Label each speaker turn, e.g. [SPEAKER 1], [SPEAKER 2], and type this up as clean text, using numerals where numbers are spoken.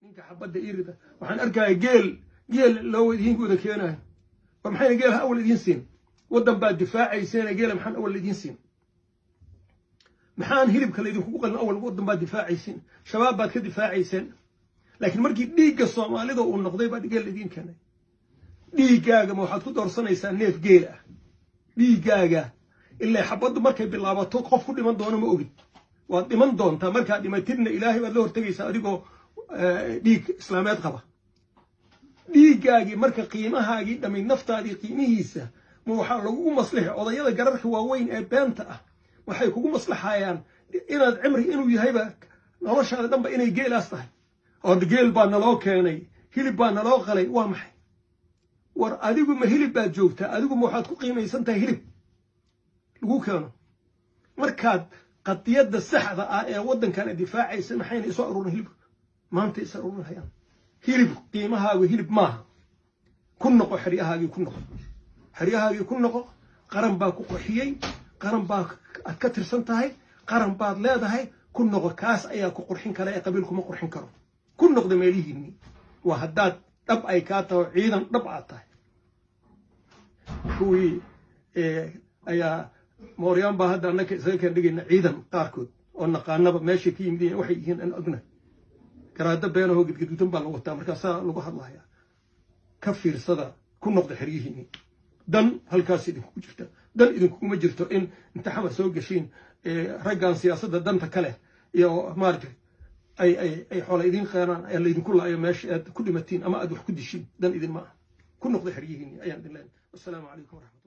[SPEAKER 1] ninka xabadda irida waxaan arkaya geel loo idiin wada keenayo war maxayna geelaha awal idiin siin waddan baad difaacayseen geela maxaan awal idiin siin maxaan hilibka laydinku qalin awal waddan baad difaacayseen shabaab baad ka difaacayseen laakiin markii dhiigga soomaalida uu noqday baa geel idiin keenay dhiiggaaga ma waxaad ku doorsanaysaa neef geel ah dhiiggaaga ilaa xabaddu markay bilaabato qof ku dhiman doono ma ogid waad dhiman doontaa markaad dhimatidna ilaahay baad la hortegaysaa adigoo dhiig islaameed qaba dhiiggaagii marka qiimahaagii dhamay naftaadii qiimihiisa ma waxaa lagugu maslixi odayada gararka waaweyn ee beenta ah waxay kugu maslaxayaan inaad cimri inuu yahayba noloshaada dhanba inay geelaas tahay oo geel baa naloo keenay hilib baa naloo qalay waa maxay war adigu ma hilib baad joogtaa adigu ma waxaad ku qiimaysan tahay hilib lagu keeno markaad qadiyadda saxda ah ee waddankan difaacaysa maxayna isoo aruurin hilib maanta is aruurinayaan hilib qiimahaagu hilib maaha ku noqo xeryahaagii ku noqo qaran baa ku qurxiyey qaran baa aad ka tirsan tahay qaran baad leedahay ku noqo kaas ayaa ku qurxin kara ee qabiilkuma qurxin karo ku noqda meelihiinni waa haddaad dhab ay kaa taho ciidan dhab aad tahay kuwii ayaa mooryaan baa hadda annaka isaga keen dhigayna ciidan qaarkood oo naqaanaba meeshay ka yimid waxay yihiin aan ognahay garaado beenahoo gedgaduudan baa lagu wataa markaasaa lagu hadlayaa ka fiirsada ku noqda xeryihiinni dan halkaas idinku jirta dan idinkuma jirto in inta xamar soo gashiin raggan siyaasadda danta kale iyo maaragtay ay xoolo idiin qeenaan ayaa laydinku laayo meesha aad ku dhimatiin ama aad wax ku dishiin dan idin ma aha ku noqda xeryihiinni ayaan idin leenahay wassalaamu calaykum waraxmatulah